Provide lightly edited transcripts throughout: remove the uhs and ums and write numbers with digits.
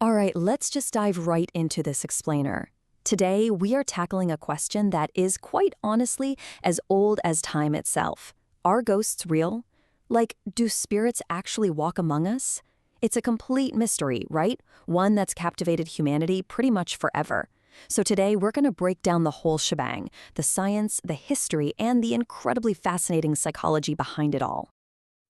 All right, let's just dive right into this explainer. Today, we are tackling a question that is quite honestly as old as time itself. Are ghosts real? Like, do spirits actually walk among us? It's a complete mystery, right? One that's captivated humanity pretty much forever. So today, we're going to break down the whole shebang, the science, the history, and the incredibly fascinating psychology behind it all.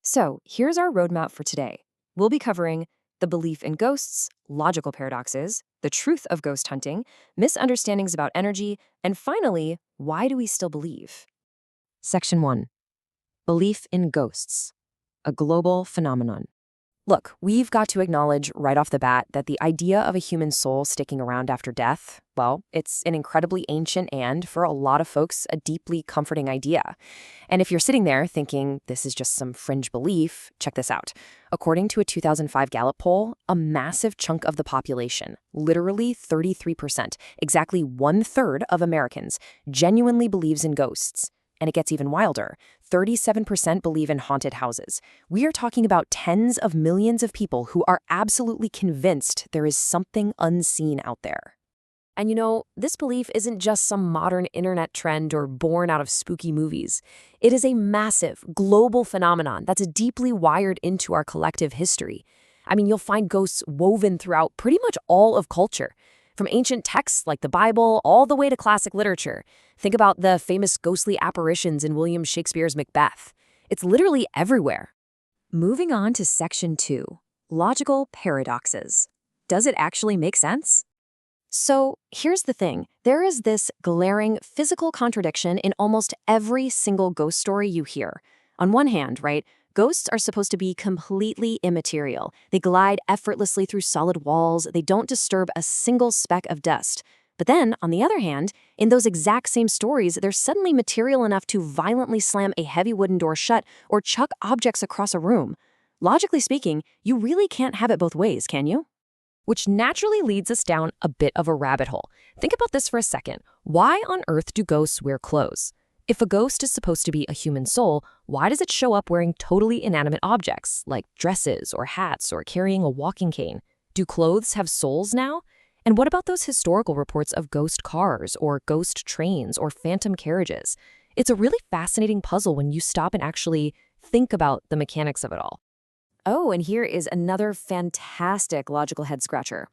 So, here's our roadmap for today. We'll be covering the belief in ghosts, logical paradoxes, the truth of ghost hunting, misunderstandings about energy, and finally, why do we still believe? Section 1. Belief in ghosts, a global phenomenon. Look, we've got to acknowledge right off the bat that the idea of a human soul sticking around after death, well, it's an incredibly ancient and, for a lot of folks, a deeply comforting idea. And if you're sitting there thinking this is just some fringe belief, check this out. According to a 2005 Gallup poll, a massive chunk of the population, literally 33%, exactly 1/3 of Americans, genuinely believes in ghosts. And it gets even wilder. 37% believe in haunted houses. We are talking about tens of millions of people who are absolutely convinced there is something unseen out there. And this belief isn't just some modern internet trend or born out of spooky movies. It is a massive, global phenomenon that's deeply wired into our collective history. I mean, you'll find ghosts woven throughout pretty much all of culture. From ancient texts like the Bible all the way to classic literature. Think about the famous ghostly apparitions in William Shakespeare's Macbeth. It's literally everywhere. Moving on to Section 2, logical paradoxes. Does it actually make sense? So here's the thing. There is this glaring physical contradiction in almost every single ghost story you hear. On one hand, right, ghosts are supposed to be completely immaterial. They glide effortlessly through solid walls. They don't disturb a single speck of dust. But then, on the other hand, in those exact same stories, they're suddenly material enough to violently slam a heavy wooden door shut or chuck objects across a room. Logically speaking, you really can't have it both ways, can you? Which naturally leads us down a bit of a rabbit hole. Think about this for a second. Why on earth do ghosts wear clothes? If a ghost is supposed to be a human soul, why does it show up wearing totally inanimate objects, like dresses or hats or carrying a walking cane? Do clothes have souls now? And what about those historical reports of ghost cars or ghost trains or phantom carriages? It's a really fascinating puzzle when you stop and actually think about the mechanics of it all. Oh, and here is another fantastic logical head-scratcher.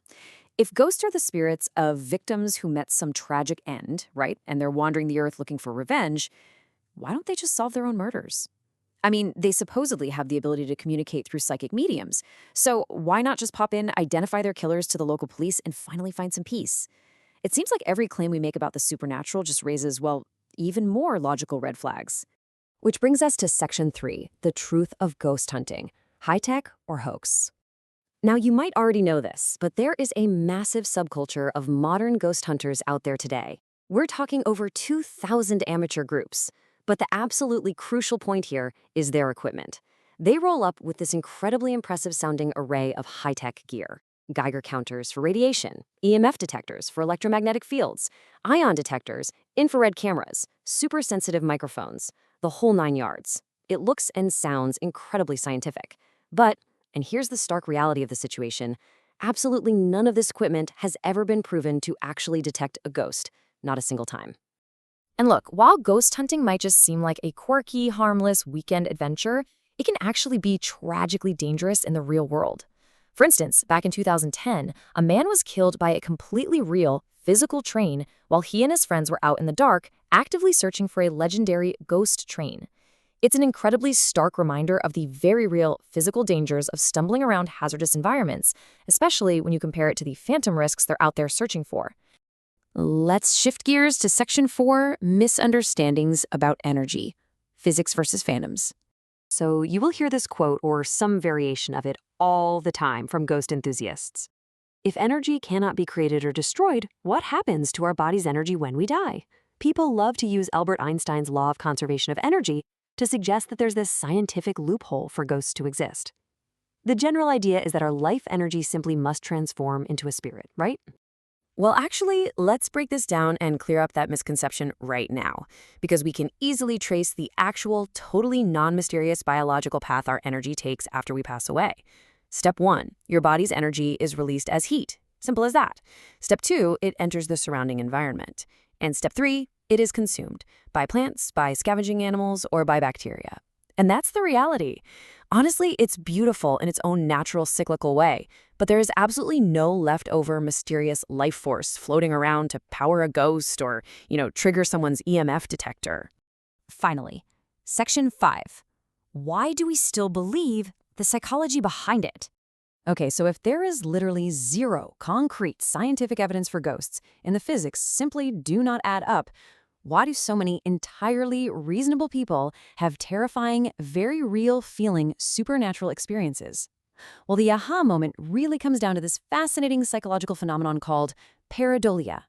If ghosts are the spirits of victims who met some tragic end, right, and they're wandering the earth looking for revenge, why don't they just solve their own murders? I mean, they supposedly have the ability to communicate through psychic mediums. So why not just pop in, identify their killers to the local police, and finally find some peace? It seems like every claim we make about the supernatural just raises, well, even more logical red flags. Which brings us to Section 3, the truth of ghost hunting. High-tech or hoax? Now, you might already know this, but there is a massive subculture of modern ghost hunters out there today. We're talking over 2,000 amateur groups. But the absolutely crucial point here is their equipment. They roll up with this incredibly impressive-sounding array of high-tech gear. Geiger counters for radiation, EMF detectors for electromagnetic fields, ion detectors, infrared cameras, super-sensitive microphones, the whole 9 yards. It looks and sounds incredibly scientific. But, and here's the stark reality of the situation, absolutely none of this equipment has ever been proven to actually detect a ghost, not a single time. And look, while ghost hunting might just seem like a quirky, harmless weekend adventure, it can actually be tragically dangerous in the real world. For instance, back in 2010, a man was killed by a completely real, physical train while he and his friends were out in the dark, actively searching for a legendary ghost train. It's an incredibly stark reminder of the very real physical dangers of stumbling around hazardous environments, especially when you compare it to the phantom risks they're out there searching for. Let's shift gears to Section 4, misunderstandings about energy, physics versus phantoms. So you will hear this quote or some variation of it all the time from ghost enthusiasts. If energy cannot be created or destroyed, what happens to our body's energy when we die? People love to use Albert Einstein's law of conservation of energy to suggest that there's this scientific loophole for ghosts to exist. The general idea is that our life energy simply must transform into a spirit, right? Well, actually, let's break this down and clear up that misconception right now, because we can easily trace the actual, totally non-mysterious biological path our energy takes after we pass away. Step 1, your body's energy is released as heat. Simple as that. Step 2, it enters the surrounding environment. And step 3, it is consumed by plants, by scavenging animals, or by bacteria. And that's the reality. Honestly, it's beautiful in its own natural cyclical way, but there is absolutely no leftover mysterious life force floating around to power a ghost or, trigger someone's EMF detector. Finally, Section 5. Why do we still believe the psychology behind it? Okay, so if there is literally zero concrete scientific evidence for ghosts and the physics simply do not add up, why do so many entirely reasonable people have terrifying, very real feeling supernatural experiences? Well, the aha moment really comes down to this fascinating psychological phenomenon called pareidolia.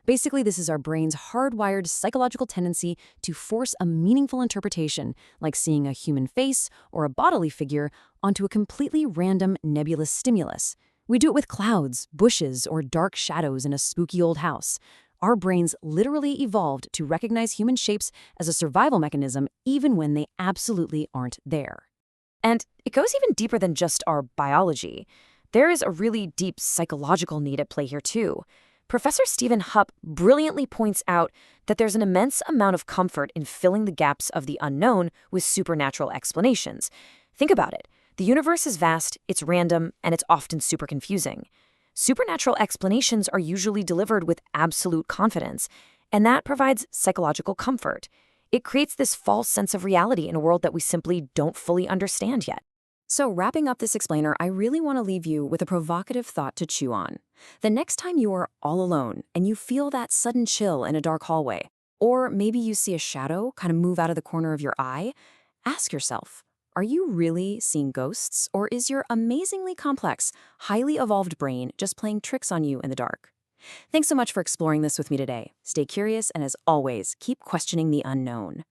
Basically, this is our brain's hardwired psychological tendency to force a meaningful interpretation, like seeing a human face or a bodily figure, onto a completely random nebulous stimulus. We do it with clouds, bushes, or dark shadows in a spooky old house. Our brains literally evolved to recognize human shapes as a survival mechanism even when they absolutely aren't there. And it goes even deeper than just our biology. There is a really deep psychological need at play here, too. Professor Stephen Hupp brilliantly points out that there's an immense amount of comfort in filling the gaps of the unknown with supernatural explanations. Think about it. The universe is vast, it's random, and it's often super confusing. Supernatural explanations are usually delivered with absolute confidence, and that provides psychological comfort. It creates this false sense of reality in a world that we simply don't fully understand yet. So wrapping up this explainer, I really want to leave you with a provocative thought to chew on. The next time you are all alone and you feel that sudden chill in a dark hallway, or maybe you see a shadow kind of move out of the corner of your eye, ask yourself, are you really seeing ghosts, or is your amazingly complex, highly evolved brain just playing tricks on you in the dark? Thanks so much for exploring this with me today. Stay curious, and as always, keep questioning the unknown.